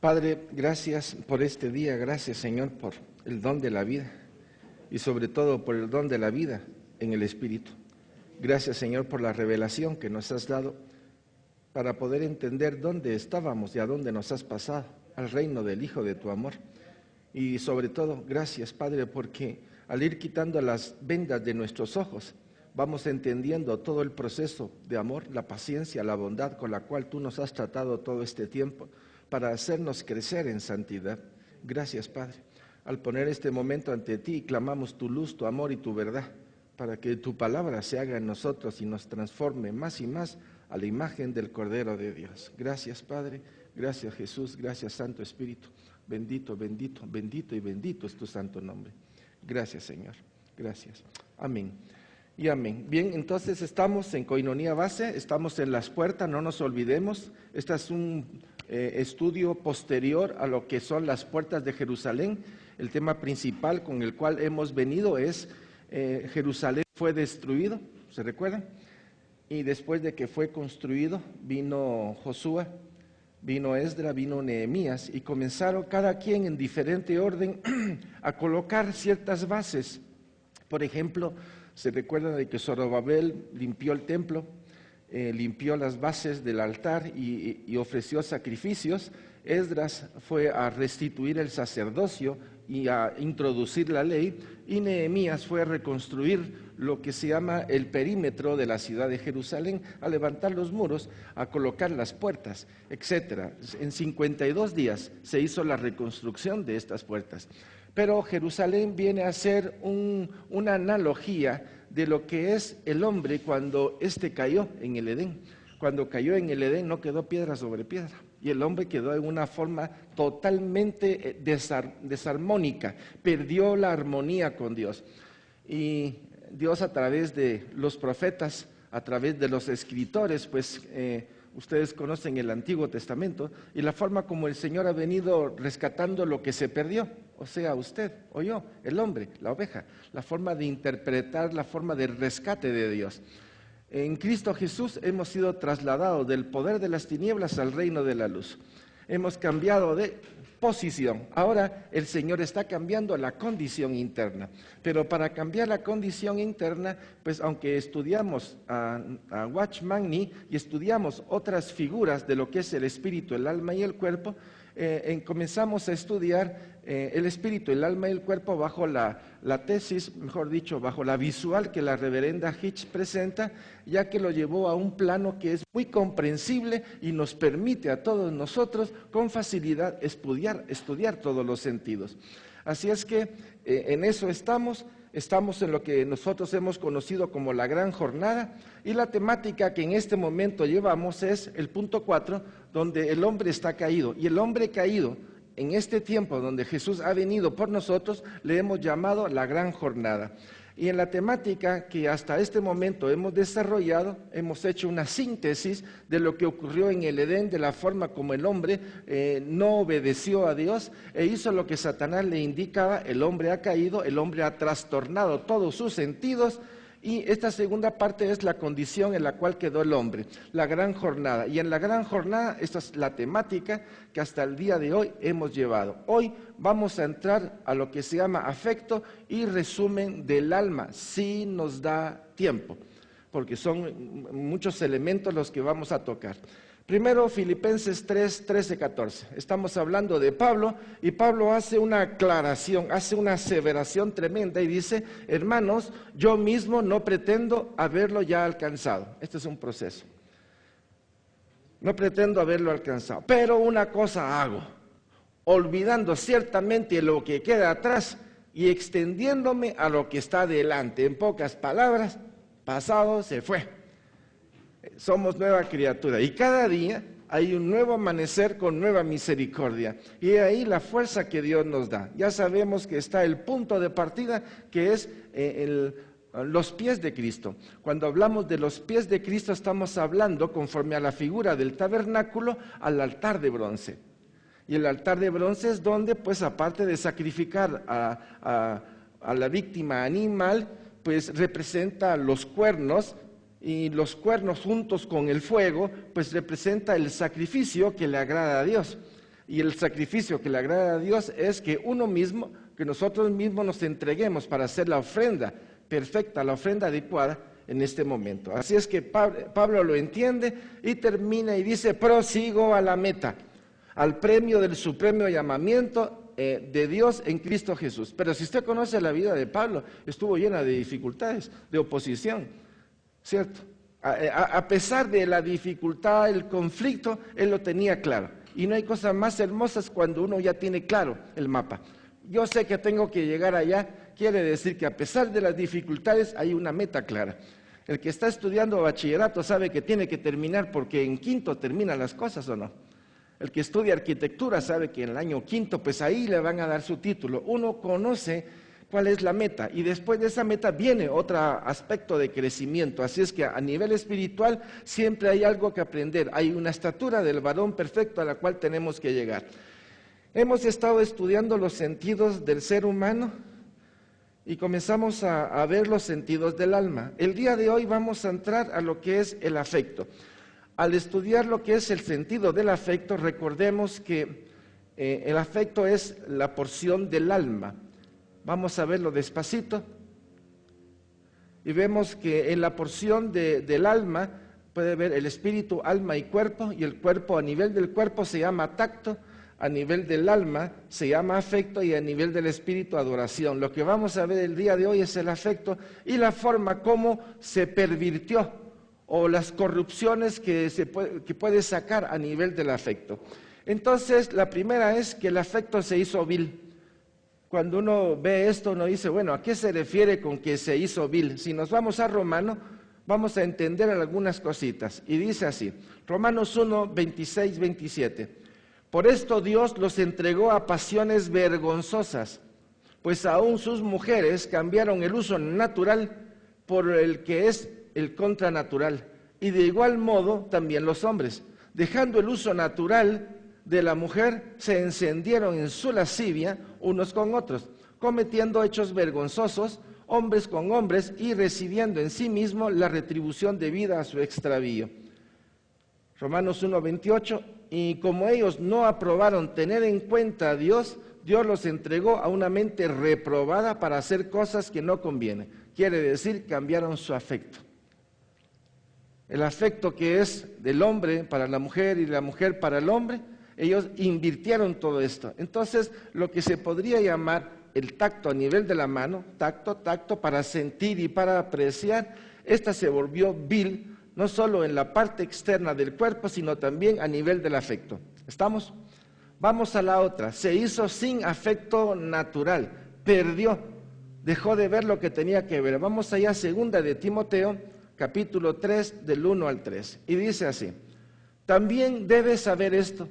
Padre, gracias por este día, gracias Señor por el don de la vida y sobre todo por el don de la vida en el Espíritu. Gracias Señor por la revelación que nos has dado para poder entender dónde estábamos y a dónde nos has pasado, al reino del Hijo de tu amor. Y sobre todo, gracias Padre, porque al ir quitando las vendas de nuestros ojos, vamos entendiendo todo el proceso de amor, la paciencia, la bondad con la cual tú nos has tratado todo este tiempo para hacernos crecer en santidad. Gracias Padre. Al poner este momento ante ti, clamamos tu luz, tu amor y tu verdad, para que tu palabra se haga en nosotros y nos transforme más y más a la imagen del Cordero de Dios. Gracias Padre, gracias Jesús, gracias Santo Espíritu. Bendito, bendito, bendito y bendito es tu santo nombre. Gracias Señor, gracias. Amén y amén. Bien, entonces estamos en Coinonía Base, estamos en las puertas, no nos olvidemos. Este es un estudio posterior a lo que son las puertas de Jerusalén. El tema principal con el cual hemos venido es Jerusalén fue destruido, ¿se recuerdan? Y después de que fue construido, vino Josué, vino Esdras, vino Nehemías, y comenzaron cada quien en diferente orden a colocar ciertas bases. Por ejemplo, se recuerda de que Zorobabel limpió el templo, limpió las bases del altar y ofreció sacrificios. Esdras fue a restituir el sacerdocio y a introducir la ley, y Nehemías fue a reconstruir lo que se llama el perímetro de la ciudad de Jerusalén, a levantar los muros, a colocar las puertas, etc. En 52 días se hizo la reconstrucción de estas puertas. Pero Jerusalén viene a ser una analogía de lo que es el hombre cuando éste cayó en el Edén. Cuando cayó en el Edén no quedó piedra sobre piedra, y el hombre quedó en una forma totalmente desarmónica, perdió la armonía con Dios. Y Dios, a través de los profetas, a través de los escritores, pues ustedes conocen el Antiguo Testamento, y la forma como el Señor ha venido rescatando lo que se perdió, o sea, usted o yo, el hombre, la oveja, la forma de interpretar, la forma de rescate de Dios. En Cristo Jesús hemos sido trasladados del poder de las tinieblas al reino de la luz. Hemos cambiado de posición. Ahora el Señor está cambiando la condición interna. Pero para cambiar la condición interna, pues aunque estudiamos a Watchman Nee y estudiamos otras figuras de lo que es el espíritu, el alma y el cuerpo, comenzamos a estudiar el espíritu, el alma y el cuerpo bajo la tesis, mejor dicho, bajo la visual que la reverenda Hitch presenta, ya que lo llevó a un plano que es muy comprensible y nos permite a todos nosotros con facilidad estudiar todos los sentidos. Así es que en eso estamos en lo que nosotros hemos conocido como la gran jornada, y la temática que en este momento llevamos es el punto 4, donde el hombre está caído, y el hombre caído en este tiempo donde Jesús ha venido por nosotros, le hemos llamado la gran jornada. Y en la temática que hasta este momento hemos desarrollado, hemos hecho una síntesis de lo que ocurrió en el Edén, de la forma como el hombre no obedeció a Dios e hizo lo que Satanás le indicaba. El hombre ha caído, el hombre ha trastornado todos sus sentidos, y esta segunda parte es la condición en la cual quedó el hombre, la gran jornada. Y en la gran jornada, esta es la temática que hasta el día de hoy hemos llevado. Hoy vamos a entrar a lo que se llama afecto y resumen del alma, si nos da tiempo, porque son muchos elementos los que vamos a tocar. Primero, Filipenses 3, 13, 14. Estamos hablando de Pablo, y Pablo hace una aclaración, hace una aseveración tremenda y dice: hermanos, yo mismo no pretendo haberlo ya alcanzado. Este es un proceso. No pretendo haberlo alcanzado, pero una cosa hago, olvidando ciertamente lo que queda atrás y extendiéndome a lo que está delante. En pocas palabras, pasado se fue. Somos nueva criatura y cada día hay un nuevo amanecer con nueva misericordia, y ahí la fuerza que Dios nos da. Ya sabemos que está el punto de partida, que es los pies de Cristo. Cuando hablamos de los pies de Cristo, estamos hablando, conforme a la figura del tabernáculo, al altar de bronce. Y el altar de bronce es donde, pues aparte de sacrificar a la víctima animal, pues representa los cuernos, y los cuernos juntos con el fuego, pues representa el sacrificio que le agrada a Dios. Y el sacrificio que le agrada a Dios es que que nosotros mismos nos entreguemos para hacer la ofrenda perfecta, la ofrenda adecuada en este momento. Así es que Pablo lo entiende y termina y dice: prosigo a la meta, al premio del supremo llamamiento de Dios en Cristo Jesús. Pero si usted conoce la vida de Pablo, estuvo llena de dificultades, de oposición, ¿cierto? A pesar de la dificultad, el conflicto, él lo tenía claro. Y no hay cosas más hermosas cuando uno ya tiene claro el mapa. Yo sé que tengo que llegar allá, quiere decir que a pesar de las dificultades hay una meta clara. El que está estudiando bachillerato sabe que tiene que terminar porque en quinto terminan las cosas, ¿o no? El que estudia arquitectura sabe que en el año quinto, pues ahí le van a dar su título. Uno conoce cuál es la meta y después de esa meta viene otro aspecto de crecimiento. Así es que a nivel espiritual siempre hay algo que aprender. Hay una estatura del varón perfecto a la cual tenemos que llegar. Hemos estado estudiando los sentidos del ser humano y comenzamos a ver los sentidos del alma. El día de hoy vamos a entrar a lo que es el afecto. Al estudiar lo que es el sentido del afecto, recordemos que el afecto es la porción del alma. Vamos a verlo despacito. Y vemos que en la porción del alma, puede ver el espíritu, alma y cuerpo, y el cuerpo a nivel del cuerpo se llama tacto, a nivel del alma se llama afecto y a nivel del espíritu adoración. Lo que vamos a ver el día de hoy es el afecto y la forma como se pervirtió o las corrupciones que puede sacar a nivel del afecto. Entonces, la primera es que el afecto se hizo vil. Cuando uno ve esto, uno dice, bueno, ¿a qué se refiere con que se hizo vil? Si nos vamos a Romano, vamos a entender algunas cositas. Y dice así, Romanos 1, 26, 27. Por esto Dios los entregó a pasiones vergonzosas, pues aún sus mujeres cambiaron el uso natural por el que es el contranatural, y de igual modo también los hombres, dejando el uso natural de la mujer, se encendieron en su lascivia unos con otros, cometiendo hechos vergonzosos, hombres con hombres, y recibiendo en sí mismo la retribución debida a su extravío. Romanos 1:28, y como ellos no aprobaron tener en cuenta a Dios, Dios los entregó a una mente reprobada para hacer cosas que no convienen. Quiere decir, cambiaron su afecto. El afecto que es del hombre para la mujer y la mujer para el hombre, ellos invirtieron todo esto. Entonces, lo que se podría llamar el tacto a nivel de la mano, tacto para sentir y para apreciar, esta se volvió vil, no solo en la parte externa del cuerpo, sino también a nivel del afecto. ¿Estamos? Vamos a la otra. Se hizo sin afecto natural, perdió, dejó de ver lo que tenía que ver. Vamos allá a 2 de Timoteo, capítulo 3, del 1 al 3. Y dice así, también debes saber esto,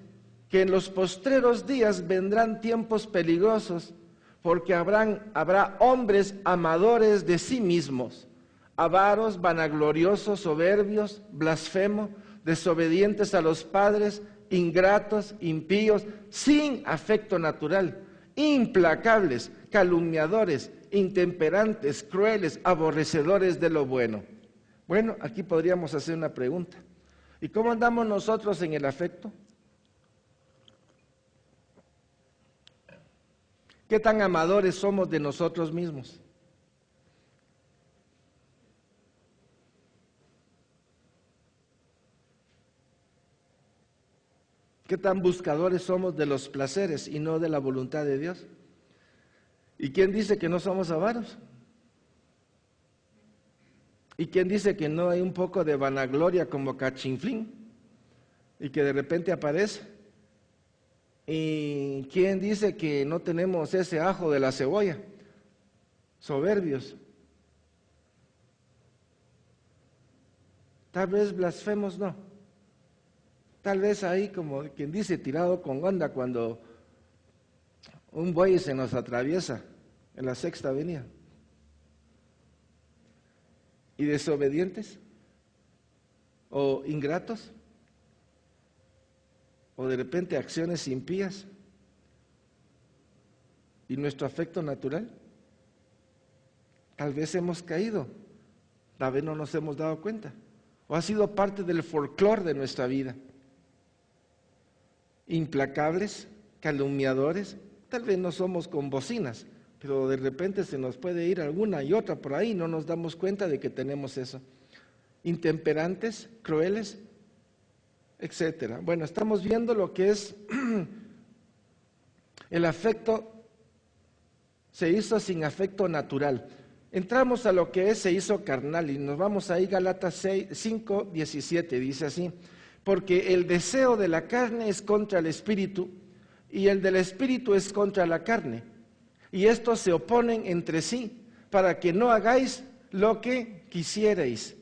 que en los postreros días vendrán tiempos peligrosos, porque habrá hombres amadores de sí mismos, avaros, vanagloriosos, soberbios, blasfemos, desobedientes a los padres, ingratos, impíos, sin afecto natural, implacables, calumniadores, intemperantes, crueles, aborrecedores de lo bueno. Bueno, aquí podríamos hacer una pregunta. ¿Y cómo andamos nosotros en el afecto? ¿Qué tan amadores somos de nosotros mismos? ¿Qué tan buscadores somos de los placeres y no de la voluntad de Dios? ¿Y quién dice que no somos avaros? ¿Y quién dice que no hay un poco de vanagloria como cachinflín y que de repente aparece? ¿Y quién dice que no tenemos ese ajo de la cebolla? Soberbios. Tal vez blasfemos, no. Tal vez ahí, como quien dice, tirado con onda cuando un buey se nos atraviesa en la Sexta Avenida. ¿Y desobedientes? ¿O ingratos? ¿O de repente acciones impías? ¿Y nuestro afecto natural? Tal vez hemos caído, tal vez no nos hemos dado cuenta, o ha sido parte del folclore de nuestra vida. Implacables, calumniadores. Tal vez no somos con bocinas, pero de repente se nos puede ir alguna y otra por ahí, no nos damos cuenta de que tenemos eso. Intemperantes, crueles, etcétera. Bueno, estamos viendo lo que es el afecto, se hizo sin afecto natural. Entramos a lo que es, se hizo carnal, y nos vamos ahí, Gálatas 5:17, dice así: porque el deseo de la carne es contra el espíritu, y el del espíritu es contra la carne, y estos se oponen entre sí, para que no hagáis lo que quisierais.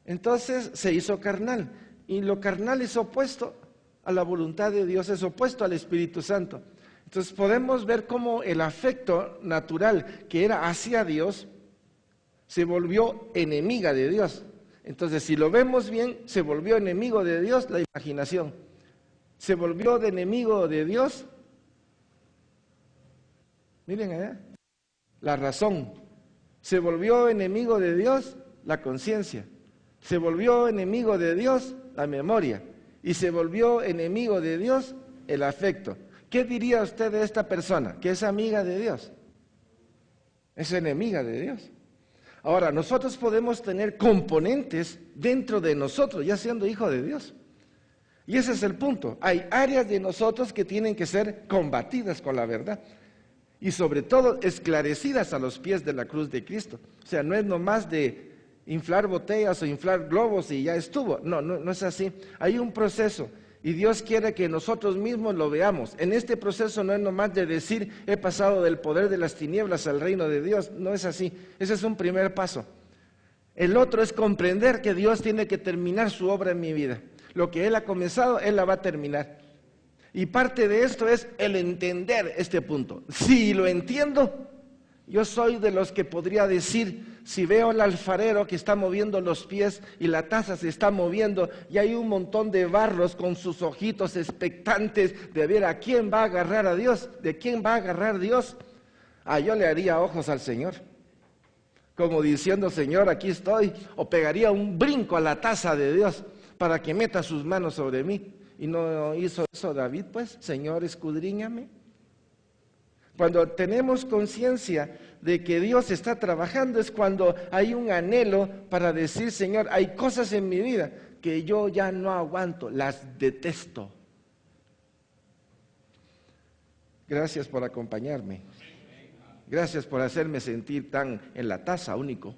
Entonces se hizo carnal, y lo carnal es opuesto a la voluntad de Dios, es opuesto al Espíritu Santo. Entonces podemos ver cómo el afecto natural que era hacia Dios se volvió enemiga de Dios. Entonces, si lo vemos bien, se volvió enemigo de Dios la imaginación. Se volvió de enemigo de Dios, miren allá, la razón. Se volvió enemigo de Dios la conciencia. Se volvió enemigo de Dios la memoria. Y se volvió enemigo de Dios el afecto. ¿Qué diría usted de esta persona? Que es amiga de Dios. Es enemiga de Dios. Ahora, nosotros podemos tener componentes dentro de nosotros, ya siendo hijo de Dios. Y ese es el punto. Hay áreas de nosotros que tienen que ser combatidas con la verdad. Y sobre todo esclarecidas a los pies de la cruz de Cristo. O sea, no es nomás de inflar botellas o inflar globos y ya estuvo. No es así. Hay un proceso. Y Dios quiere que nosotros mismos lo veamos. En este proceso no es nomás de decir, he pasado del poder de las tinieblas al reino de Dios. No es así. Ese es un primer paso. El otro es comprender que Dios tiene que terminar su obra en mi vida. Lo que Él ha comenzado, Él la va a terminar. Y parte de esto es el entender este punto. Si lo entiendo, yo soy de los que podría decir, si veo al alfarero que está moviendo los pies y la taza se está moviendo y hay un montón de barros con sus ojitos expectantes de ver a quién va a agarrar a Dios, de quién va a agarrar Dios, yo le haría ojos al Señor, como diciendo, Señor, aquí estoy, o pegaría un brinco a la taza de Dios para que meta sus manos sobre mí. Y no hizo eso David, pues, Señor, escudriñame. Cuando tenemos conciencia de que Dios está trabajando es cuando hay un anhelo para decir, Señor, hay cosas en mi vida que yo ya no aguanto, las detesto. Gracias por acompañarme. Gracias por hacerme sentir tan en la taza único.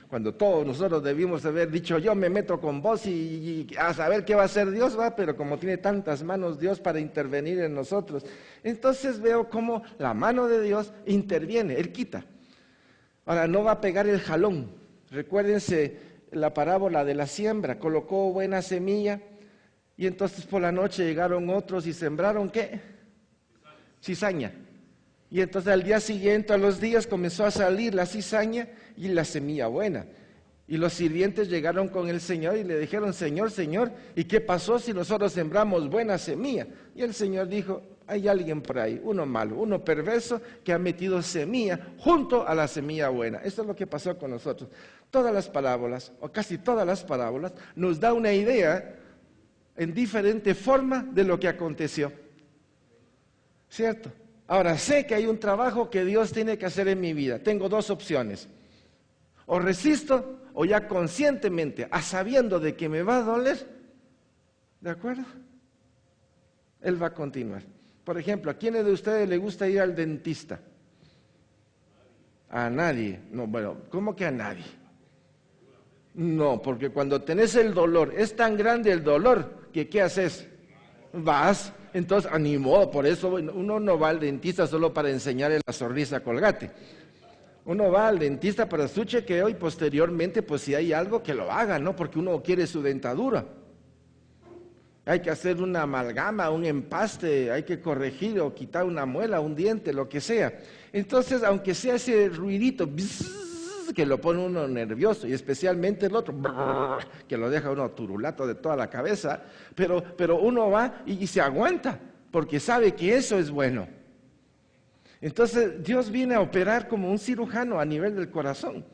Cuando todos nosotros debimos haber dicho, yo me meto con vos y a saber qué va a hacer Dios, pero como tiene tantas manos Dios para intervenir en nosotros, entonces veo cómo la mano de Dios interviene, Él quita. Ahora, no va a pegar el jalón. Recuérdense la parábola de la siembra, colocó buena semilla y entonces por la noche llegaron otros y sembraron, ¿qué? Cizaña. Y entonces al día siguiente, a los días, comenzó a salir la cizaña y la semilla buena. Y los sirvientes llegaron con el Señor y le dijeron, Señor, Señor, ¿y qué pasó si nosotros sembramos buena semilla? Y el Señor dijo, hay alguien por ahí, uno malo, uno perverso que ha metido semilla junto a la semilla buena. Esto es lo que pasó con nosotros. Todas las parábolas, o casi todas las parábolas, nos da una idea en diferente forma de lo que aconteció. ¿Cierto? Ahora, sé que hay un trabajo que Dios tiene que hacer en mi vida. Tengo dos opciones. O resisto, o ya conscientemente, sabiendo de que me va a doler, ¿de acuerdo? Él va a continuar. Por ejemplo, ¿a quiénes de ustedes le gusta ir al dentista? A nadie. No, bueno, ¿cómo que a nadie? No, porque cuando tenés el dolor, es tan grande el dolor, que ¿qué haces? Vas. Entonces, animó, por eso uno no va al dentista solo para enseñarle la sonrisa Colgate. Uno va al dentista para su chequeo y posteriormente, pues si hay algo que lo haga, ¿no? Porque uno quiere su dentadura. Hay que hacer una amalgama, un empaste, hay que corregir o quitar una muela, un diente, lo que sea. Entonces, aunque sea ese ruidito, que lo pone uno nervioso, y especialmente el otro, que lo deja uno turulato de toda la cabeza, pero uno va y se aguanta, porque sabe que eso es bueno. Entonces Dios viene a operar como un cirujano a nivel del corazón,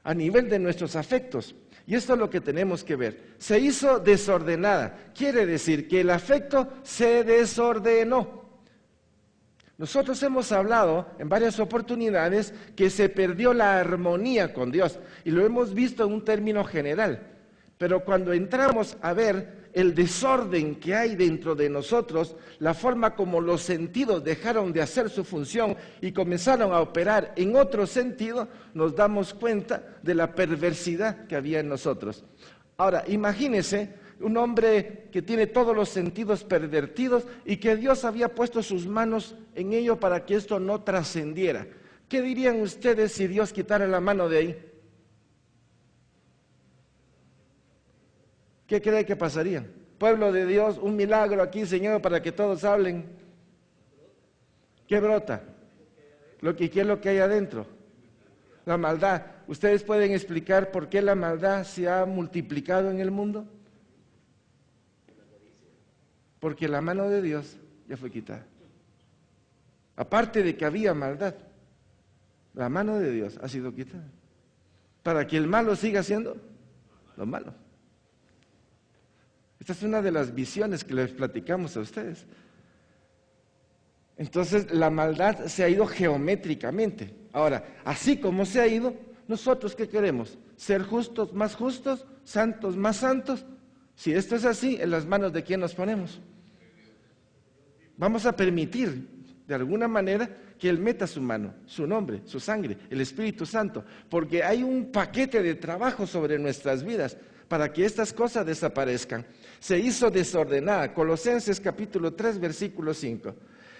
a nivel de nuestros afectos, y esto es lo que tenemos que ver. Se hizo desordenada, quiere decir que el afecto se desordenó. Nosotros hemos hablado en varias oportunidades que se perdió la armonía con Dios y lo hemos visto en un término general. Pero cuando entramos a ver el desorden que hay dentro de nosotros, la forma como los sentidos dejaron de hacer su función y comenzaron a operar en otro sentido, nos damos cuenta de la perversidad que había en nosotros. Ahora, imagínense un hombre que tiene todos los sentidos pervertidos y que Dios había puesto sus manos en ello para que esto no trascendiera. ¿Qué dirían ustedes si Dios quitara la mano de ahí? ¿Qué cree que pasaría? Pueblo de Dios, un milagro aquí, Señor, para que todos hablen. ¿Qué brota? ¿Qué es lo que hay adentro? La maldad. ¿Ustedes pueden explicar por qué la maldad se ha multiplicado en el mundo? Porque la mano de Dios ya fue quitada. Aparte de que había maldad, la mano de Dios ha sido quitada. Para que el malo siga siendo lo malo. Esta es una de las visiones que les platicamos a ustedes. Entonces, la maldad se ha ido geométricamente. Ahora, así como se ha ido, ¿nosotros qué queremos? ¿Ser justos más justos? ¿Santos más santos? Si esto es así, ¿en las manos de quién nos ponemos? Vamos a permitir, de alguna manera, que Él meta su mano, su nombre, su sangre, el Espíritu Santo, porque hay un paquete de trabajo sobre nuestras vidas para que estas cosas desaparezcan. Se hizo desordenada. Colosenses capítulo 3, versículo 5.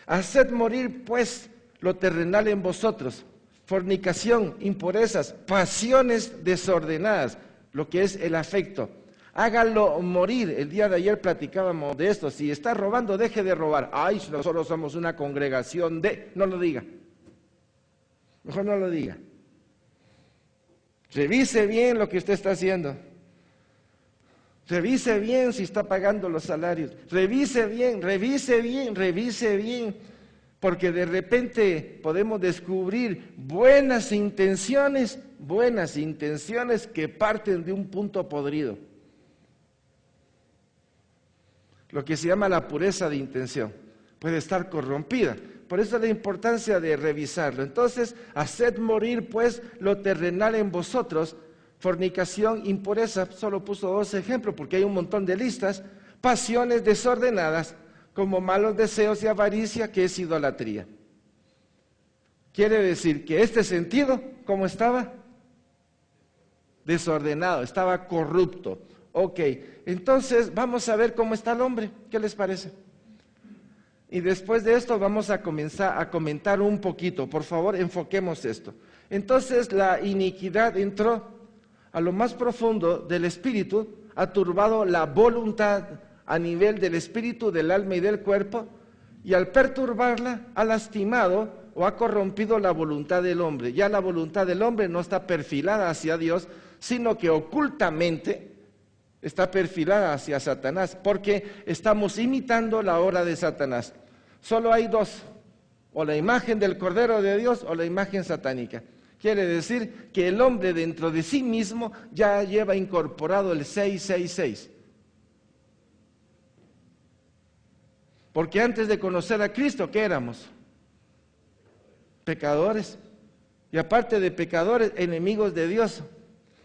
Haced morir, pues, lo terrenal en vosotros, fornicación, impurezas, pasiones desordenadas, lo que es el afecto. Hágalo morir. El día de ayer platicábamos de esto. Si está robando, deje de robar. Ay, nosotros somos una congregación de... No lo diga. Mejor no lo diga. Revise bien lo que usted está haciendo. Revise bien si está pagando los salarios. Revise bien, revise bien, revise bien. Porque de repente podemos descubrir buenas intenciones que parten de un punto podrido. Lo que se llama la pureza de intención puede estar corrompida. Por eso la importancia de revisarlo. Entonces, haced morir pues lo terrenal en vosotros, fornicación, impureza. Solo puso 2 ejemplos porque hay un montón de listas. Pasiones desordenadas, como malos deseos y avaricia, que es idolatría. Quiere decir que este sentido, ¿cómo estaba? Desordenado, estaba corrupto. Ok, entonces vamos a ver cómo está el hombre. ¿Qué les parece? Y después de esto vamos a comenzar a comentar un poquito. Por favor, enfoquemos esto. Entonces la iniquidad entró a lo más profundo del espíritu, ha turbado la voluntad a nivel del espíritu, del alma y del cuerpo, y al perturbarla ha lastimado o ha corrompido la voluntad del hombre. Ya la voluntad del hombre no está perfilada hacia Dios, sino que ocultamente está perfilada hacia Satanás, porque estamos imitando la obra de Satanás. Solo hay 2, o la imagen del Cordero de Dios o la imagen satánica. Quiere decir que el hombre dentro de sí mismo ya lleva incorporado el 666. Porque antes de conocer a Cristo, ¿qué éramos? Pecadores. Y aparte de pecadores, enemigos de Dios.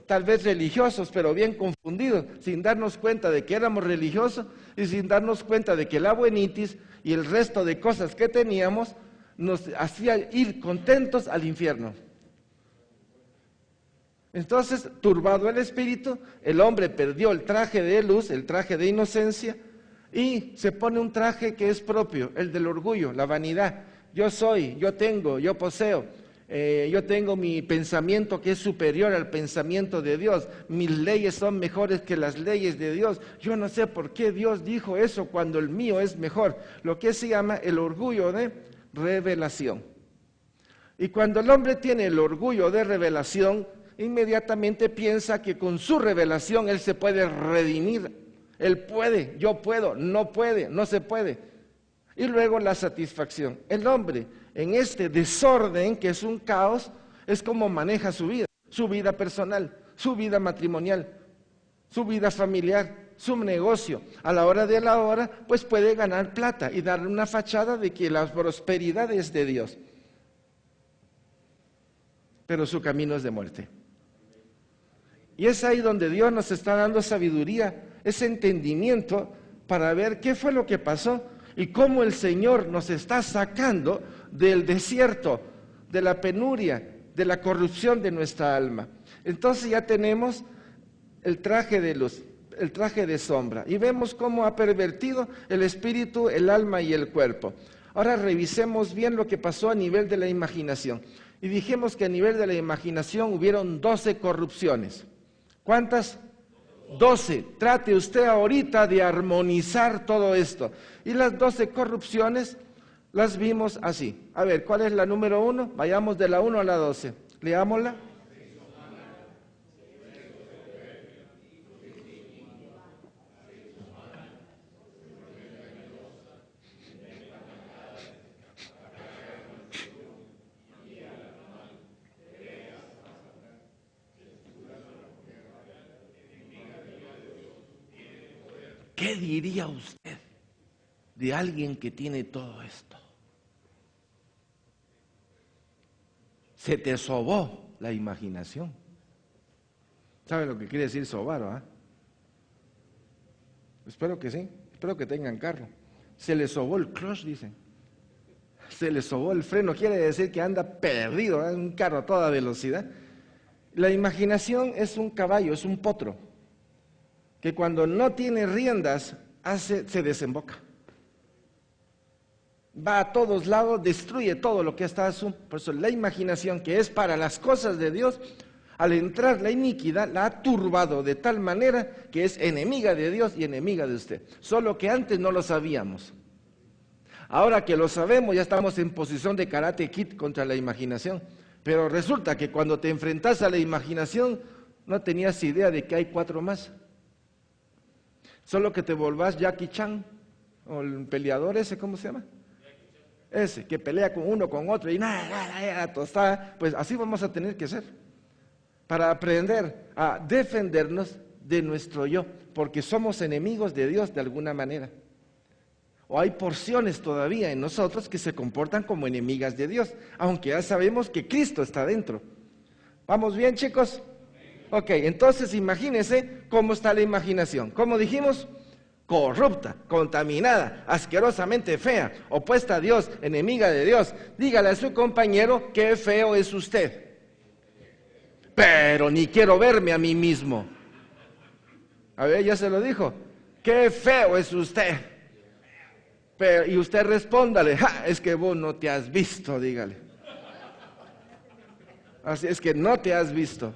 Tal vez religiosos, pero bien confundidos, sin darnos cuenta de que éramos religiosos y sin darnos cuenta de que la buenitis y el resto de cosas que teníamos nos hacía ir contentos al infierno. Entonces, turbado el espíritu, el hombre perdió el traje de luz, el traje de inocencia, y se pone un traje que es propio, el del orgullo, la vanidad. Yo soy, yo tengo, yo poseo. Yo tengo mi pensamiento que es superior al pensamiento de Dios. Mis leyes son mejores que las leyes de Dios. Yo no sé por qué Dios dijo eso cuando el mío es mejor. Lo que se llama el orgullo de revelación. Y cuando el hombre tiene el orgullo de revelación, inmediatamente piensa que con su revelación él se puede redimir. Él puede, yo puedo, no puede, no se puede. Y luego la satisfacción. El hombre en este desorden que es un caos, es como maneja su vida personal, su vida matrimonial, su vida familiar, su negocio. A la hora de la hora, pues puede ganar plata y darle una fachada de que la prosperidad es de Dios. Pero su camino es de muerte. Y es ahí donde Dios nos está dando sabiduría, ese entendimiento para ver qué fue lo que pasó y cómo el Señor nos está sacando del desierto, de la penuria, de la corrupción de nuestra alma. Entonces ya tenemos el traje de luz, el traje de sombra, y vemos cómo ha pervertido el espíritu, el alma y el cuerpo. Ahora revisemos bien lo que pasó a nivel de la imaginación. Y dijimos que a nivel de la imaginación hubieron 12 corrupciones. ¿Cuántas? 12. Trate usted ahorita de armonizar todo esto. Y las 12 corrupciones las vimos así. A ver, ¿cuál es la número 1? Vayamos de la 1 a la 12. Leámosla. ¿Qué diría usted de alguien que tiene todo esto? Se te sobó la imaginación. ¿Sabe lo que quiere decir sobar, ah? Espero que sí, espero que tengan carro. Se le sobó el clutch, dicen. Se le sobó el freno, quiere decir que anda perdido, un carro a toda velocidad. La imaginación es un caballo, es un potro, que cuando no tiene riendas, se desemboca. Va a todos lados, destruye todo lo que está a su... Por eso la imaginación, que es para las cosas de Dios, al entrar la iniquidad, la ha turbado de tal manera que es enemiga de Dios y enemiga de usted. Solo que antes no lo sabíamos. Ahora que lo sabemos, ya estamos en posición de karate kid contra la imaginación. Pero resulta que cuando te enfrentas a la imaginación, no tenías idea de que hay 4 más. Solo que te volvás Jackie Chan, o el peleador ese, ¿cómo se llama? Ese, que pelea con uno, con otro, y nada, tostada. Pues así vamos a tener que ser, para aprender a defendernos de nuestro yo, porque somos enemigos de Dios de alguna manera. O hay porciones todavía en nosotros que se comportan como enemigas de Dios, aunque ya sabemos que Cristo está dentro. ¿Vamos bien, chicos? Ok, entonces imagínense cómo está la imaginación. ¿Cómo dijimos? Corrupta, contaminada, asquerosamente fea, opuesta a Dios, enemiga de Dios. Dígale a su compañero, qué feo es usted. Pero ni quiero verme a mí mismo. A ver, ya se lo dijo. Qué feo es usted. Pero, y usted respóndale, es que vos no te has visto, dígale. Así es que no te has visto.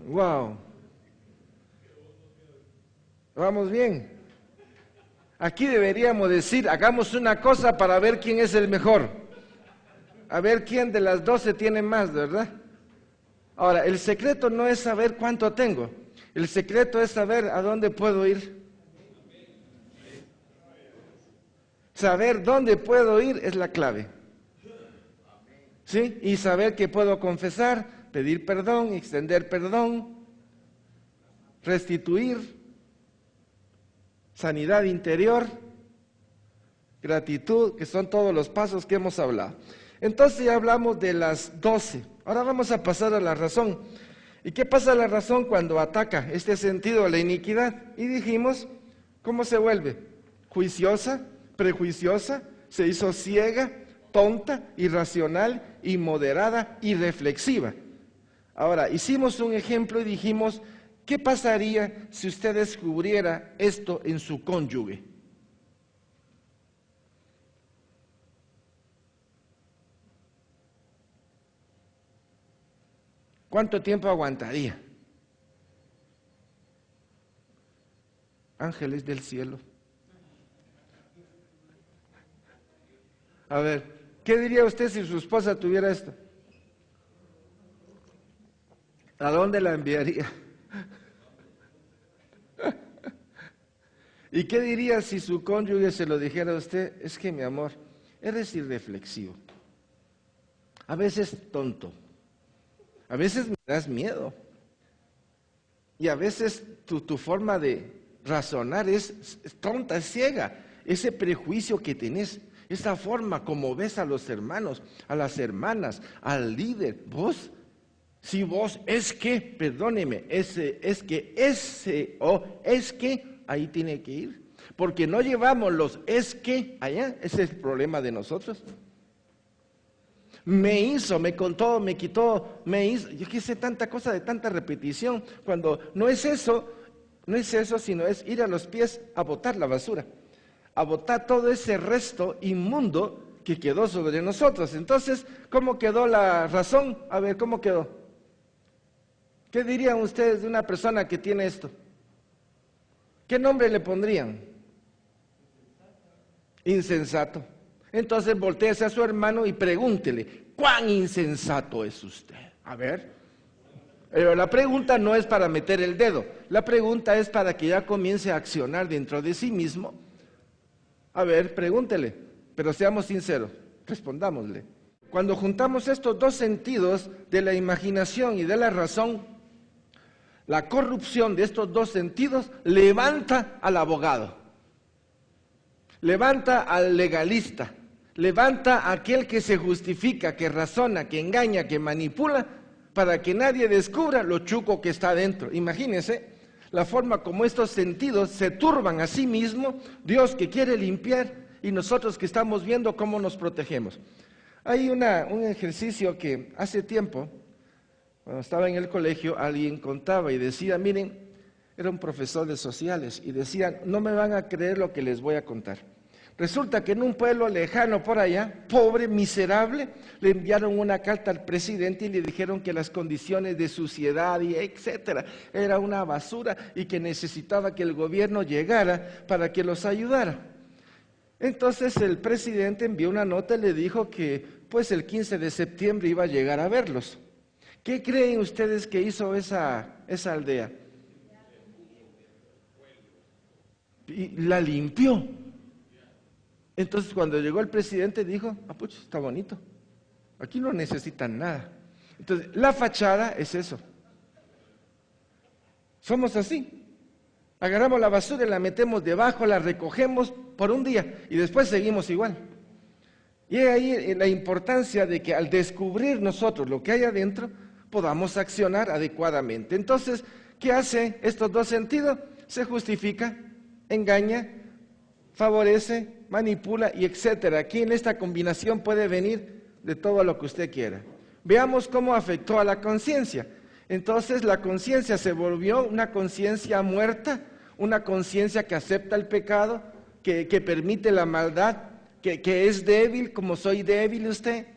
Wow. Vamos bien. Aquí deberíamos decir, hagamos una cosa para ver quién es el mejor. A ver quién de las 12 tiene más, ¿verdad? Ahora, el secreto no es saber cuánto tengo. El secreto es saber a dónde puedo ir. Saber dónde puedo ir es la clave. ¿Sí? Y saber que puedo confesar, pedir perdón, extender perdón, restituir, sanidad interior, gratitud, que son todos los pasos que hemos hablado. Entonces ya hablamos de las 12. Ahora vamos a pasar a la razón. ¿Y qué pasa a la razón cuando ataca este sentido de la iniquidad? Y dijimos, ¿cómo se vuelve? Juiciosa, prejuiciosa, se hizo ciega, tonta, irracional, inmoderada, irreflexiva. Ahora, hicimos un ejemplo y dijimos, ¿qué pasaría si usted descubriera esto en su cónyuge? ¿Cuánto tiempo aguantaría? Ángeles del cielo. A ver, ¿qué diría usted si su esposa tuviera esto? ¿A dónde la enviaría? ¿Y qué diría si su cónyuge se lo dijera a usted? Es que, mi amor, eres irreflexivo, a veces tonto, a veces me das miedo, Y a veces tu forma de razonar es tonta, es ciega. Ese prejuicio que tenés, esa forma como ves a los hermanos, a las hermanas, al líder, vos, si vos es que, perdóneme, es que, ahí tiene que ir. Porque no llevamos los es que allá, ese es el problema de nosotros. Me hizo, me contó, me quitó, me hizo. Yo qué sé, tanta cosa de tanta repetición, cuando no es eso, sino es ir a los pies a botar la basura, a botar todo ese resto inmundo que quedó sobre nosotros. Entonces, ¿cómo quedó la razón? A ver, ¿cómo quedó? ¿Qué dirían ustedes de una persona que tiene esto? ¿Qué nombre le pondrían? Insensato. Entonces voltéese a su hermano y pregúntele, ¿cuán insensato es usted? A ver. Pero la pregunta no es para meter el dedo, la pregunta es para que ya comience a accionar dentro de sí mismo. A ver, pregúntele, pero seamos sinceros, respondámosle. Cuando juntamos estos dos sentidos de la imaginación y de la razón, la corrupción de estos dos sentidos levanta al abogado, levanta al legalista, levanta a aquel que se justifica, que razona, que engaña, que manipula, para que nadie descubra lo chuco que está dentro. Imagínense la forma como estos sentidos se turban a sí mismo, Dios que quiere limpiar y nosotros que estamos viendo cómo nos protegemos. Hay un ejercicio que hace tiempo, cuando estaba en el colegio, alguien contaba y decía, miren, era un profesor de sociales, y decía, no me van a creer lo que les voy a contar. Resulta que en un pueblo lejano por allá, pobre, miserable, le enviaron una carta al presidente y le dijeron que las condiciones de suciedad y etcétera, era una basura y que necesitaba que el gobierno llegara para que los ayudara. Entonces el presidente envió una nota y le dijo que pues el 15 de septiembre iba a llegar a verlos. ¿Qué creen ustedes que hizo esa aldea? Y la limpió. Entonces cuando llegó el presidente dijo, pucha, está bonito, aquí no necesitan nada. Entonces la fachada es eso. Somos así. Agarramos la basura y la metemos debajo, la recogemos por un día y después seguimos igual. Y ahí la importancia de que al descubrir nosotros lo que hay adentro, podamos accionar adecuadamente. Entonces, ¿qué hace estos dos sentidos? Se justifica, engaña, favorece, manipula y etcétera. Aquí en esta combinación puede venir de todo lo que usted quiera. Veamos cómo afectó a la conciencia. Entonces la conciencia se volvió una conciencia muerta, una conciencia que acepta el pecado, que permite la maldad, que es débil como soy débil usted.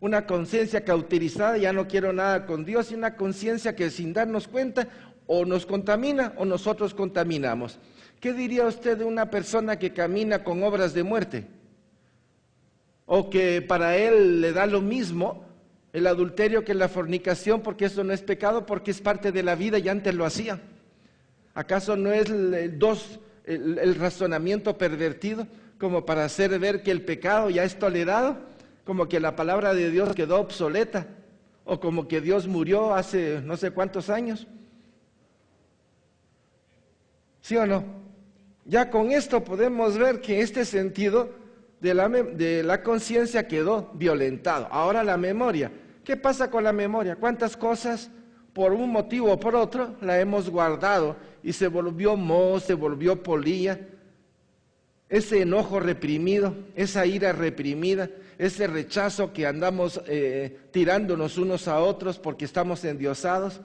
Una conciencia cauterizada, ya no quiero nada con Dios, y una conciencia que sin darnos cuenta o nos contamina o nosotros contaminamos. ¿Qué diría usted de una persona que camina con obras de muerte? O que para él le da lo mismo el adulterio que la fornicación, porque eso no es pecado, porque es parte de la vida y antes lo hacía. ¿Acaso no es el razonamiento pervertido como para hacer ver que el pecado ya es tolerado? Como que la palabra de Dios quedó obsoleta, o como que Dios murió hace no sé cuántos años. ¿Sí o no? Ya con esto podemos ver que este sentido de la conciencia quedó violentado. Ahora la memoria. ¿Qué pasa con la memoria? ¿Cuántas cosas por un motivo o por otro la hemos guardado y se volvió moho, se volvió polilla? Ese enojo reprimido, esa ira reprimida, ese rechazo que andamos tirándonos unos a otros porque estamos endiosados.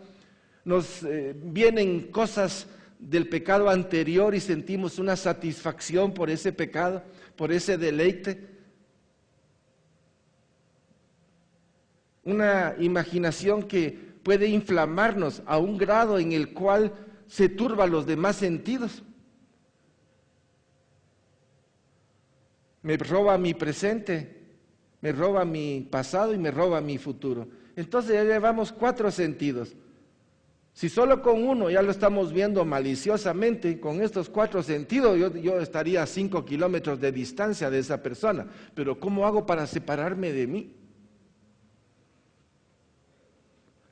Nos vienen cosas del pecado anterior y sentimos una satisfacción por ese pecado, por ese deleite. Una imaginación que puede inflamarnos a un grado en el cual se turban los demás sentidos. Me roba mi presente, me roba mi pasado y me roba mi futuro. Entonces ya llevamos 4 sentidos. Si solo con uno ya lo estamos viendo maliciosamente, con estos 4 sentidos yo estaría a 5 kilómetros de distancia de esa persona. Pero ¿cómo hago para separarme de mí?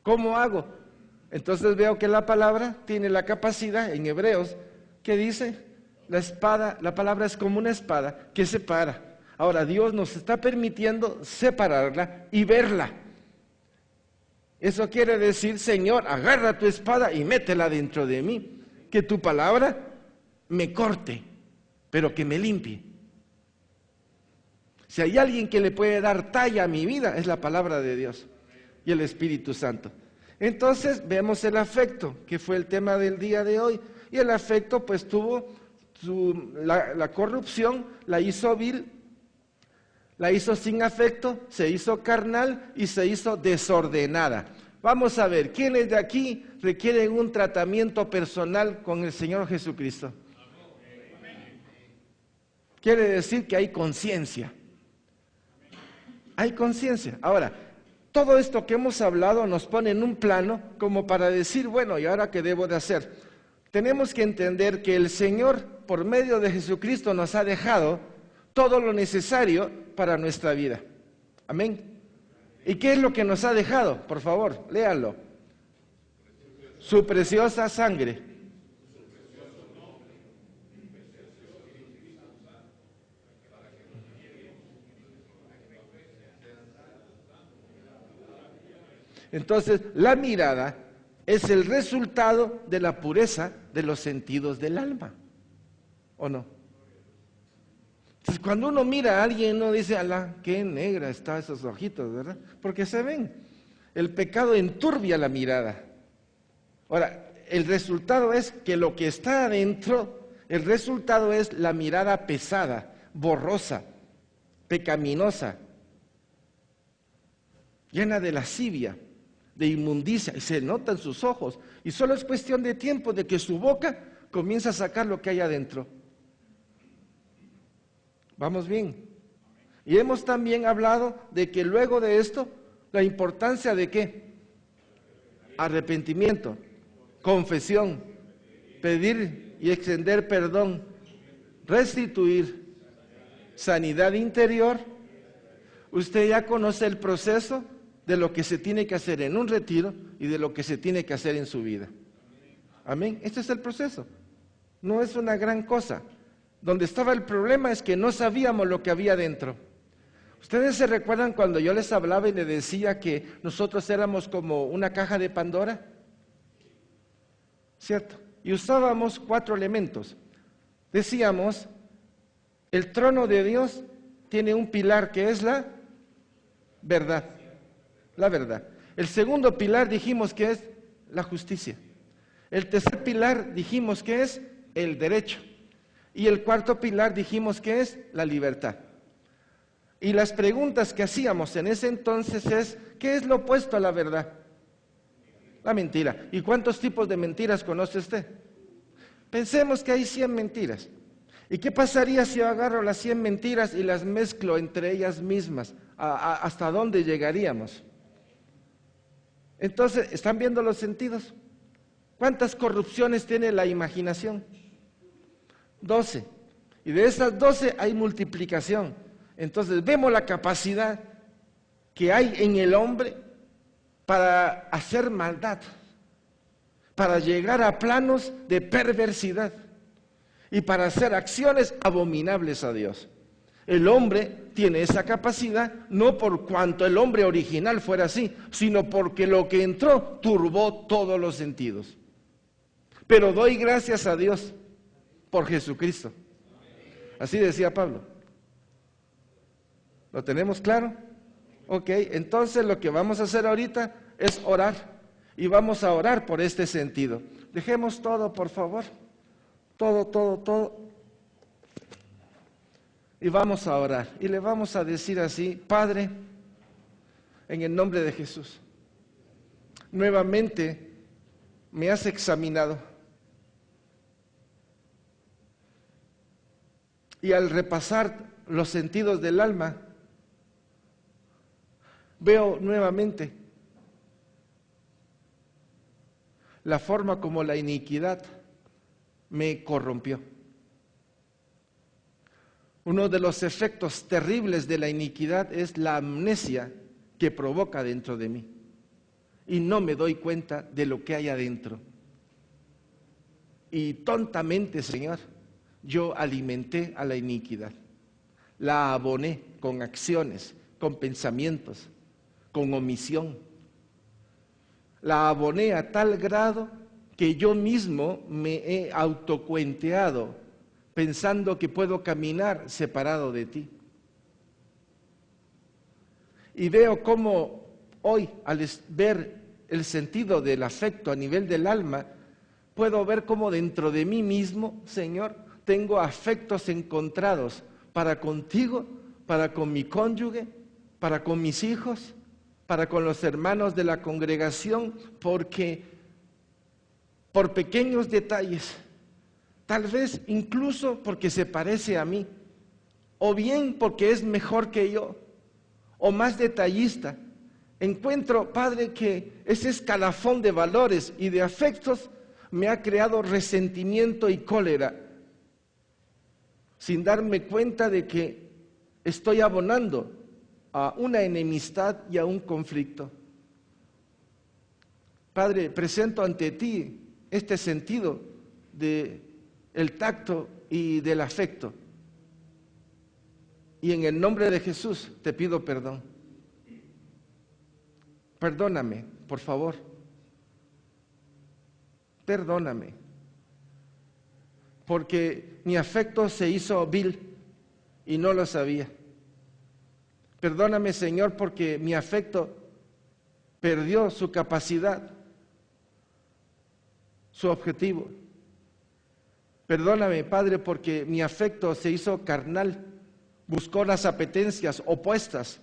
¿Cómo hago Entonces veo que la palabra tiene la capacidad en Hebreos que dice, la palabra es como una espada que separa. Ahora Dios nos está permitiendo separarla y verla. Eso quiere decir, Señor, agarra tu espada y métela dentro de mí, que tu palabra me corte, pero que me limpie. Si hay alguien que le puede dar talla a mi vida, es la palabra de Dios y el Espíritu Santo. Entonces vemos el afecto, que fue el tema del día de hoy, y el afecto pues tuvo la corrupción, la hizo vil, la hizo sin afecto, se hizo carnal y se hizo desordenada. Vamos a ver, ¿quiénes de aquí requieren un tratamiento personal con el Señor Jesucristo? Quiere decir que hay conciencia. Hay conciencia. Ahora, todo esto que hemos hablado nos pone en un plano como para decir, bueno, ¿y ahora qué debo de hacer? Tenemos que entender que el Señor, por medio de Jesucristo, nos ha dejado todo lo necesario para nuestra vida. Amén. ¿Y qué es lo que nos ha dejado? Por favor, léanlo. Su preciosa sangre. Entonces, la mirada es el resultado de la pureza de los sentidos del alma, ¿o no? Entonces, cuando uno mira a alguien, uno dice, alá, qué negra están esos ojitos, ¿verdad? Porque se ven. El pecado enturbia la mirada. Ahora, el resultado es que lo que está adentro, el resultado es la mirada pesada, borrosa, pecaminosa, llena de lascivia, de inmundicia, y se nota en sus ojos, y solo es cuestión de tiempo de que su boca comience a sacar lo que hay adentro. ¿Vamos bien? Y hemos también hablado de que luego de esto, la importancia de ¿qué? Arrepentimiento, confesión, pedir y extender perdón, restituir, sanidad interior. Usted ya conoce el proceso de lo que se tiene que hacer en un retiro y de lo que se tiene que hacer en su vida. Amén. Este es el proceso. No es una gran cosa. Donde estaba el problema es que no sabíamos lo que había dentro. ¿Ustedes se recuerdan cuando yo les hablaba y les decía que nosotros éramos como una caja de Pandora? ¿Cierto? Y usábamos 4 elementos. Decíamos, el trono de Dios tiene un pilar que es la verdad. La verdad. El segundo pilar dijimos que es la justicia. El tercer pilar dijimos que es el derecho. Y el cuarto pilar dijimos que es la libertad. Y las preguntas que hacíamos en ese entonces es, ¿qué es lo opuesto a la verdad? La mentira. ¿Y cuántos tipos de mentiras conoce usted? Pensemos que hay 100 mentiras. ¿Y qué pasaría si yo agarro las 100 mentiras y las mezclo entre ellas mismas? ¿Hasta dónde llegaríamos? Entonces, ¿están viendo los sentidos? ¿Cuántas corrupciones tiene la imaginación? 12. Y de esas 12 hay multiplicación. Entonces, vemos la capacidad que hay en el hombre para hacer maldad, para llegar a planos de perversidad y para hacer acciones abominables a Dios. El hombre tiene esa capacidad no por cuanto el hombre original fuera así, sino porque lo que entró turbó todos los sentidos. Pero doy gracias a Dios por Jesucristo. Así decía Pablo. ¿Lo tenemos claro? Ok, entonces lo que vamos a hacer ahorita es orar. Y vamos a orar por este sentido. Dejemos todo, por favor. Todo. Y vamos a orar. Y le vamos a decir así, Padre, en el nombre de Jesús, nuevamente me has examinado. Y al repasar los sentidos del alma, veo nuevamente la forma como la iniquidad me corrompió. Uno de los efectos terribles de la iniquidad es la amnesia que provoca dentro de mí. y no me doy cuenta de lo que hay adentro. Y tontamente, Señor, yo alimenté a la iniquidad. La aboné con acciones, con pensamientos, con omisión. La aboné a tal grado que yo mismo me he autocuenteado, pensando que puedo caminar separado de ti. Y veo cómo hoy, al ver el sentido del afecto a nivel del alma, puedo ver cómo dentro de mí mismo, Señor, tengo afectos encontrados para contigo, para con mi cónyuge, para con mis hijos, para con los hermanos de la congregación, porque por pequeños detalles, tal vez incluso porque se parece a mí, o bien porque es mejor que yo, o más detallista, encuentro, Padre, que ese escalafón de valores y de afectos me ha creado resentimiento y cólera, sin darme cuenta de que estoy abonando a una enemistad y a un conflicto. Padre, presento ante ti este sentido del tacto y del afecto. Y en el nombre de Jesús te pido perdón. Perdóname, por favor. Perdóname. Porque mi afecto se hizo vil y no lo sabía. Perdóname, Señor, porque mi afecto perdió su capacidad, su objetivo. Perdóname, Padre, porque mi afecto se hizo carnal, buscó las apetencias opuestas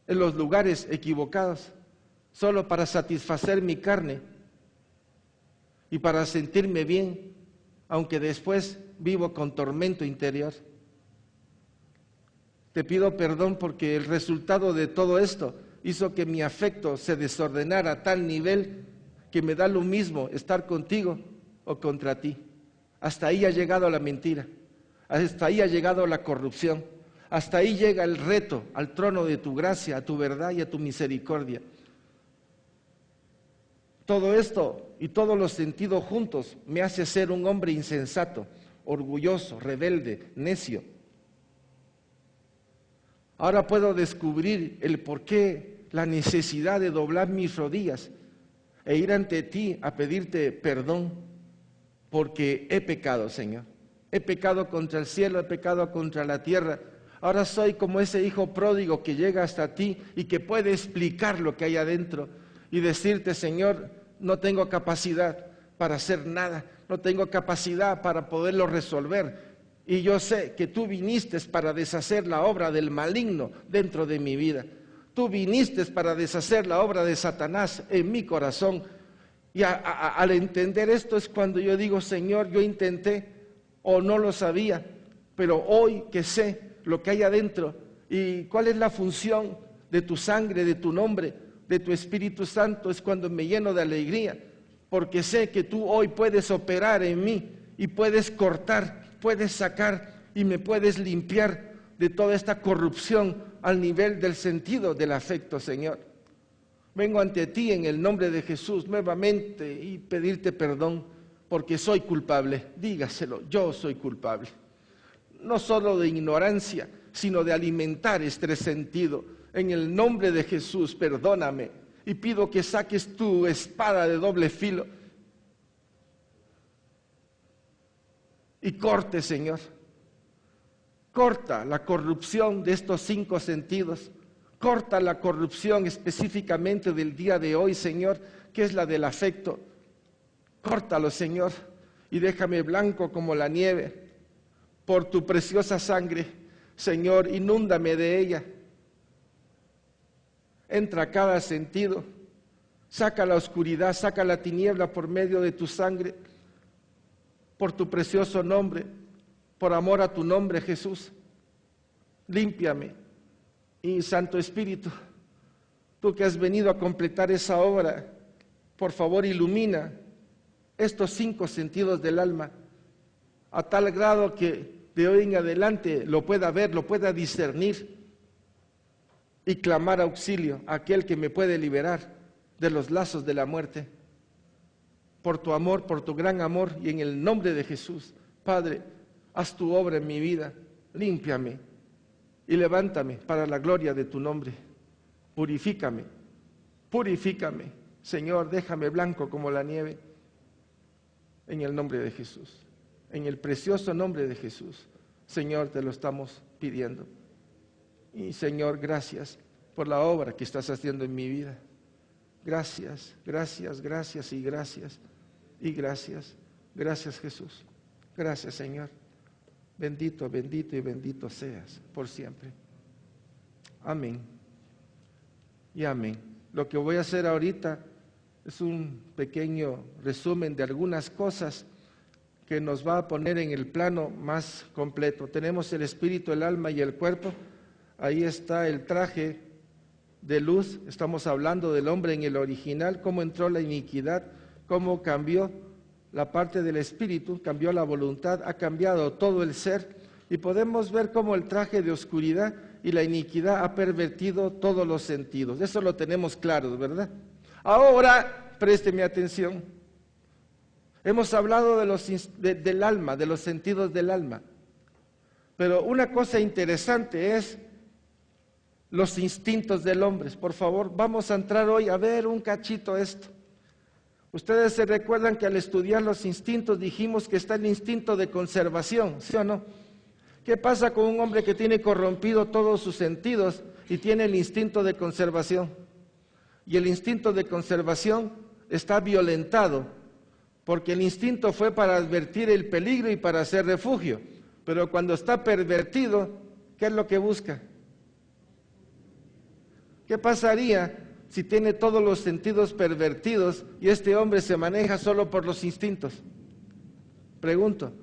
en los lugares equivocados, solo para satisfacer mi carne y para sentirme bien, aunque después vivo con tormento interior. Te pido perdón porque el resultado de todo esto hizo que mi afecto se desordenara a tal nivel que me da lo mismo estar contigo o contra ti. Hasta ahí ha llegado la mentira, hasta ahí ha llegado la corrupción, hasta ahí llega el reto al trono de tu gracia, a tu verdad y a tu misericordia. Todo esto y todos los sentidos juntos me hace ser un hombre insensato, orgulloso, rebelde, necio. Ahora puedo descubrir el porqué, la necesidad de doblar mis rodillas e ir ante ti a pedirte perdón, porque he pecado, Señor. He pecado contra el cielo, he pecado contra la tierra. Ahora soy como ese hijo pródigo que llega hasta ti y que puede explicar lo que hay adentro y decirte, Señor, no tengo capacidad para hacer nada, no tengo capacidad para poderlo resolver. Y yo sé que tú viniste para deshacer la obra del maligno dentro de mi vida. Tú viniste para deshacer la obra de Satanás en mi corazón. Y al entender esto es cuando yo digo, Señor, yo intenté o no lo sabía, pero hoy que sé lo que hay adentro y cuál es la función de tu sangre, de tu nombre, de tu Espíritu Santo, es cuando me lleno de alegría, porque sé que tú hoy puedes operar en mí y puedes cortar, puedes sacar y me puedes limpiar de toda esta corrupción al nivel del sentido del afecto, Señor. Vengo ante ti en el nombre de Jesús nuevamente y pedirte perdón porque soy culpable. Dígaselo, yo soy culpable. No solo de ignorancia, sino de alimentar este sentido. En el nombre de Jesús, perdóname y pido que saques tu espada de doble filo y corte, Señor. Corta la corrupción de estos 5 sentidos. Corta la corrupción específicamente del día de hoy, Señor, que es la del afecto. Córtalo, Señor, y déjame blanco como la nieve. Por tu preciosa sangre, Señor, inúndame de ella. Entra a cada sentido. Saca la oscuridad, saca la tiniebla por medio de tu sangre. Por tu precioso nombre, por amor a tu nombre, Jesús. Límpiame. Y Santo Espíritu, tú que has venido a completar esa obra, por favor ilumina estos 5 sentidos del alma, a tal grado que de hoy en adelante lo pueda ver, lo pueda discernir y clamar auxilio a aquel que me puede liberar de los lazos de la muerte, por tu amor, por tu gran amor, y en el nombre de Jesús, Padre, haz tu obra en mi vida, límpiame y levántame para la gloria de tu nombre. Purifícame, purifícame, Señor, déjame blanco como la nieve, en el nombre de Jesús, en el precioso nombre de Jesús. Señor, te lo estamos pidiendo. Y Señor, gracias por la obra que estás haciendo en mi vida. Gracias, gracias, gracias y gracias y gracias. Gracias, Jesús. Gracias, Señor. Bendito, bendito y bendito seas por siempre. Amén. Y amén. Lo que voy a hacer ahorita es un pequeño resumen de algunas cosas que nos va a poner en el plano más completo. Tenemos el espíritu, el alma y el cuerpo. Ahí está el traje de luz. Estamos hablando del hombre en el original, cómo entró la iniquidad, cómo cambió la parte del espíritu, cambió la voluntad, ha cambiado todo el ser, y podemos ver cómo el traje de oscuridad y la iniquidad ha pervertido todos los sentidos. Eso lo tenemos claro, ¿verdad? Ahora, présteme atención. Hemos hablado del alma, de los sentidos del alma. Pero una cosa interesante es los instintos del hombre. Por favor, vamos a entrar hoy a ver un cachito esto. Ustedes se recuerdan que al estudiar los instintos dijimos que está el instinto de conservación, ¿sí o no? ¿Qué pasa con un hombre que tiene corrompido todos sus sentidos y tiene el instinto de conservación? Y el instinto de conservación está violentado, porque el instinto fue para advertir el peligro y para hacer refugio. Pero cuando está pervertido, ¿qué es lo que busca? ¿Qué pasaría si tiene todos los sentidos pervertidos y este hombre se maneja solo por los instintos? Pregunto,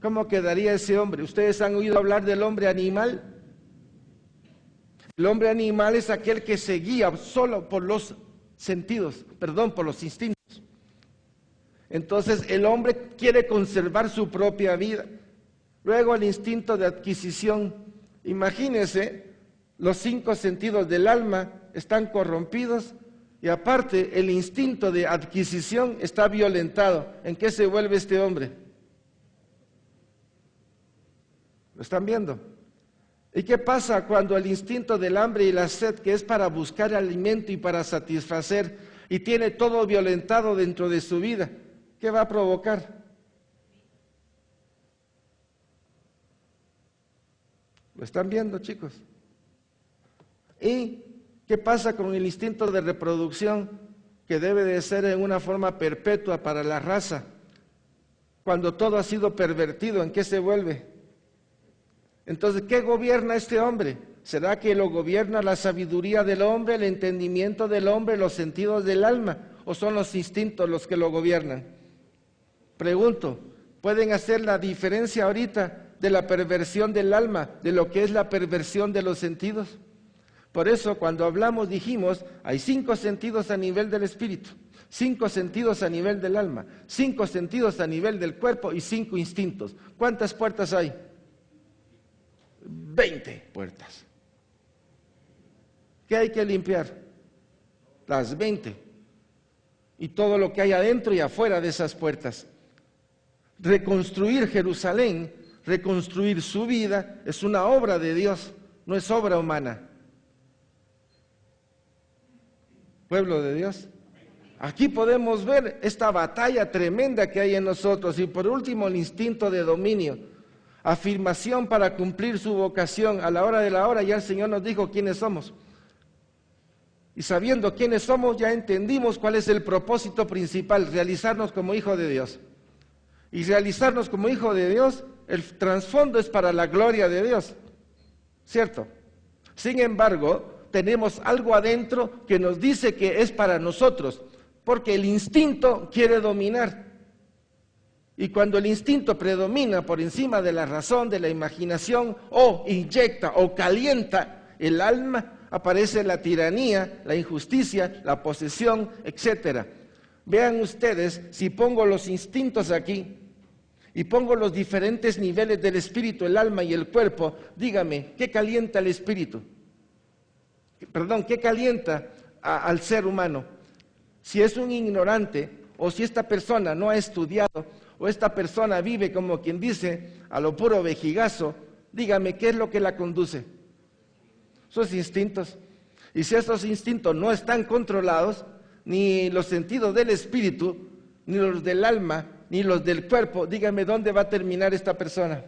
¿cómo quedaría ese hombre? ¿Ustedes han oído hablar del hombre animal? El hombre animal es aquel que se guía solo por los sentidos, por los instintos. Entonces el hombre quiere conservar su propia vida. Luego el instinto de adquisición. Imagínense, los 5 sentidos del alma están corrompidos y aparte el instinto de adquisición está violentado. ¿En qué se vuelve este hombre? ¿Lo están viendo? ¿Y qué pasa cuando el instinto del hambre y la sed, que es para buscar alimento y para satisfacer, y tiene todo violentado dentro de su vida? ¿Qué va a provocar? ¿Lo están viendo, chicos? ¿Y qué pasa con el instinto de reproducción, que debe de ser en una forma perpetua para la raza? Cuando todo ha sido pervertido, ¿en qué se vuelve? Entonces, ¿qué gobierna este hombre? ¿Será que lo gobierna la sabiduría del hombre, el entendimiento del hombre, los sentidos del alma? ¿O son los instintos los que lo gobiernan? Pregunto, ¿pueden hacer la diferencia ahorita de la perversión del alma, de lo que es la perversión de los sentidos? Por eso, cuando hablamos, dijimos, hay 5 sentidos a nivel del espíritu, 5 sentidos a nivel del alma, 5 sentidos a nivel del cuerpo y 5 instintos. ¿Cuántas puertas hay? 20 puertas. ¿Qué hay que limpiar? Las 20. Y todo lo que hay adentro y afuera de esas puertas. Reconstruir Jerusalén, reconstruir su vida, es una obra de Dios, no es obra humana. Pueblo de Dios. Aquí podemos ver esta batalla tremenda que hay en nosotros. Y por último, el instinto de dominio. Afirmación para cumplir su vocación. A la hora de la hora ya el Señor nos dijo quiénes somos. Y sabiendo quiénes somos, ya entendimos cuál es el propósito principal: realizarnos como hijo de Dios. Y realizarnos como hijo de Dios, el trasfondo es para la gloria de Dios, ¿cierto? Sin embargo, tenemos algo adentro que nos dice que es para nosotros, porque el instinto quiere dominar. Y cuando el instinto predomina por encima de la razón, de la imaginación, o inyecta o calienta el alma, aparece la tiranía, la injusticia, la posesión, etc. Vean ustedes, si pongo los instintos aquí y pongo los diferentes niveles del espíritu, el alma y el cuerpo, dígame, ¿qué calienta el espíritu? ¿Qué calienta al ser humano? Si es un ignorante, o si esta persona no ha estudiado, o esta persona vive como quien dice a lo puro vejigazo, dígame, ¿qué es lo que la conduce? Sus instintos. Y si estos instintos no están controlados, ni los sentidos del espíritu, ni los del alma, ni los del cuerpo, dígame, ¿dónde va a terminar esta persona?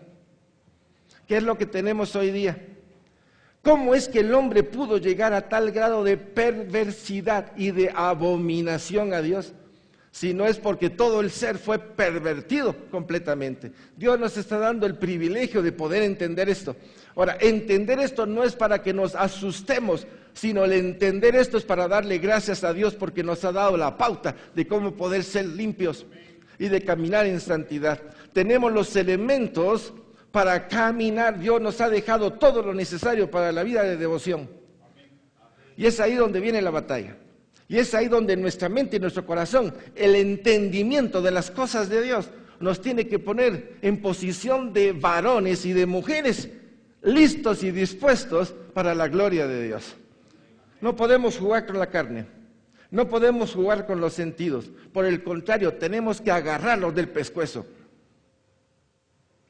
¿Qué es lo que tenemos hoy día? ¿Cómo es que el hombre pudo llegar a tal grado de perversidad y de abominación a Dios? Si no es porque todo el ser fue pervertido completamente. Dios nos está dando el privilegio de poder entender esto. Ahora, entender esto no es para que nos asustemos, sino el entender esto es para darle gracias a Dios porque nos ha dado la pauta de cómo poder ser limpios y de caminar en santidad. Tenemos los elementos para caminar. Dios nos ha dejado todo lo necesario para la vida de devoción. Y es ahí donde viene la batalla. Y es ahí donde nuestra mente y nuestro corazón, el entendimiento de las cosas de Dios, nos tiene que poner en posición de varones y de mujeres listos y dispuestos para la gloria de Dios. No podemos jugar con la carne, no podemos jugar con los sentidos. Por el contrario, tenemos que agarrarlos del pescuezo.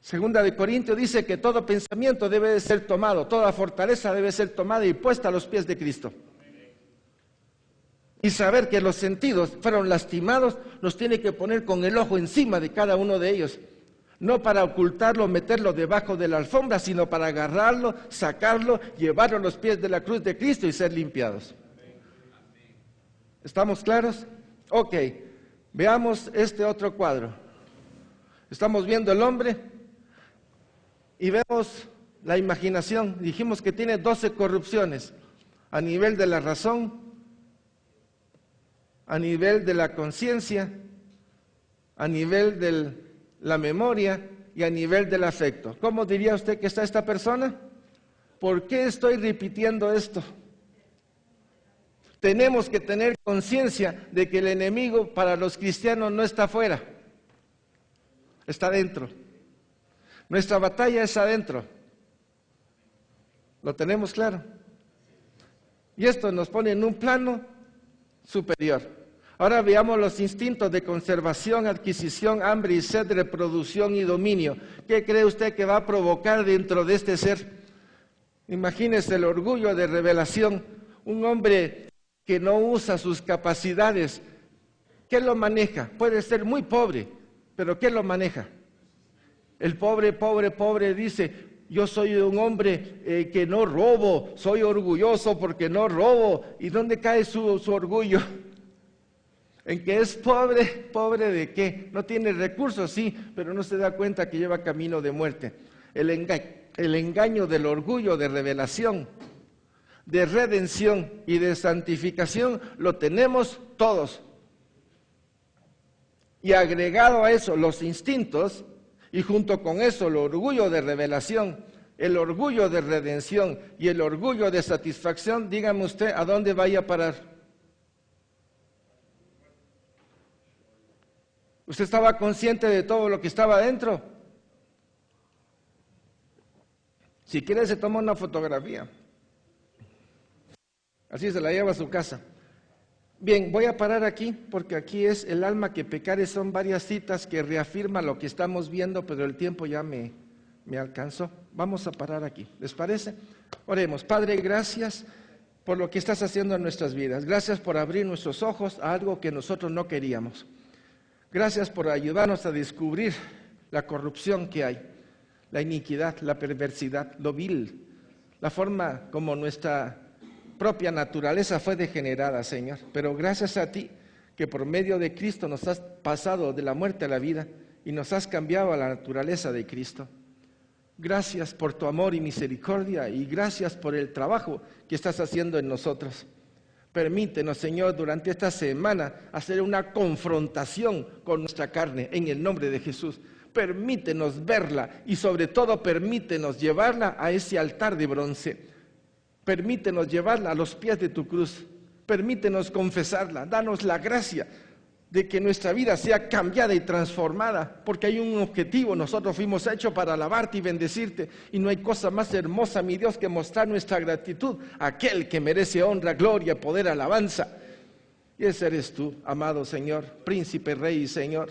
Segunda de Corintios dice que todo pensamiento debe de ser tomado, toda fortaleza debe ser tomada y puesta a los pies de Cristo. Y saber que los sentidos fueron lastimados nos tiene que poner con el ojo encima de cada uno de ellos. No para ocultarlo, meterlo debajo de la alfombra, sino para agarrarlo, sacarlo, llevarlo a los pies de la cruz de Cristo y ser limpiados. ¿Estamos claros? Ok, veamos este otro cuadro. Estamos viendo el hombre y vemos la imaginación. Dijimos que tiene 12 corrupciones a nivel de la razón, a nivel de la conciencia, a nivel de la memoria y a nivel del afecto. ¿Cómo diría usted que está esta persona? ¿Por qué estoy repitiendo esto? Tenemos que tener conciencia de que el enemigo para los cristianos no está afuera, está dentro. Nuestra batalla es adentro. ¿Lo tenemos claro? Y esto nos pone en un plano superior. Ahora veamos los instintos de conservación, adquisición, hambre y sed, reproducción y dominio. ¿Qué cree usted que va a provocar dentro de este ser? Imagínese el orgullo de revelación. Un hombre que no usa sus capacidades, ¿qué lo maneja? Puede ser muy pobre, pero ¿qué lo maneja? El pobre dice, yo soy un hombre que no robo, soy orgulloso porque no robo. ¿Y dónde cae su orgullo? En que es pobre ¿de qué? No tiene recursos, sí, pero no se da cuenta que lleva camino de muerte. El engaño del orgullo de revelación, de redención y de santificación lo tenemos todos. Y agregado a eso los instintos, y junto con eso el orgullo de revelación, el orgullo de redención y el orgullo de satisfacción, dígame usted, ¿a dónde vaya a parar? ¿Usted estaba consciente de todo lo que estaba adentro? Si quiere se toma una fotografía. Así se la lleva a su casa. Bien, voy a parar aquí porque aquí es el alma que pecare. Son varias citas que reafirman lo que estamos viendo, pero el tiempo ya me alcanzó. Vamos a parar aquí. ¿Les parece? Oremos. Padre, gracias por lo que estás haciendo en nuestras vidas. Gracias por abrir nuestros ojos a algo que nosotros no queríamos. Gracias por ayudarnos a descubrir la corrupción que hay, la iniquidad, la perversidad, lo vil, la forma como nuestra propia naturaleza fue degenerada, Señor. Pero gracias a ti que por medio de Cristo nos has pasado de la muerte a la vida y nos has cambiado a la naturaleza de Cristo. Gracias por tu amor y misericordia y gracias por el trabajo que estás haciendo en nosotros. Permítenos, Señor, durante esta semana hacer una confrontación con nuestra carne en el nombre de Jesús. Permítenos verla y sobre todo permítenos llevarla a ese altar de bronce. Permítenos llevarla a los pies de tu cruz. Permítenos confesarla. Danos la gracia de que nuestra vida sea cambiada y transformada, porque hay un objetivo. Nosotros fuimos hechos para alabarte y bendecirte, y no hay cosa más hermosa, mi Dios, que mostrar nuestra gratitud a aquel que merece honra, gloria, poder, alabanza. Y ese eres tú, amado Señor, príncipe, rey y Señor.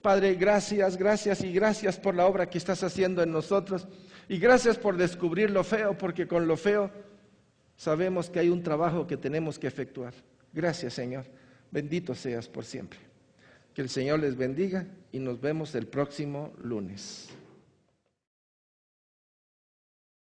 Padre, gracias, gracias y gracias por la obra que estás haciendo en nosotros. Y gracias por descubrir lo feo, porque con lo feo sabemos que hay un trabajo que tenemos que efectuar. Gracias, Señor. Bendito seas por siempre. Que el Señor les bendiga y nos vemos el próximo lunes.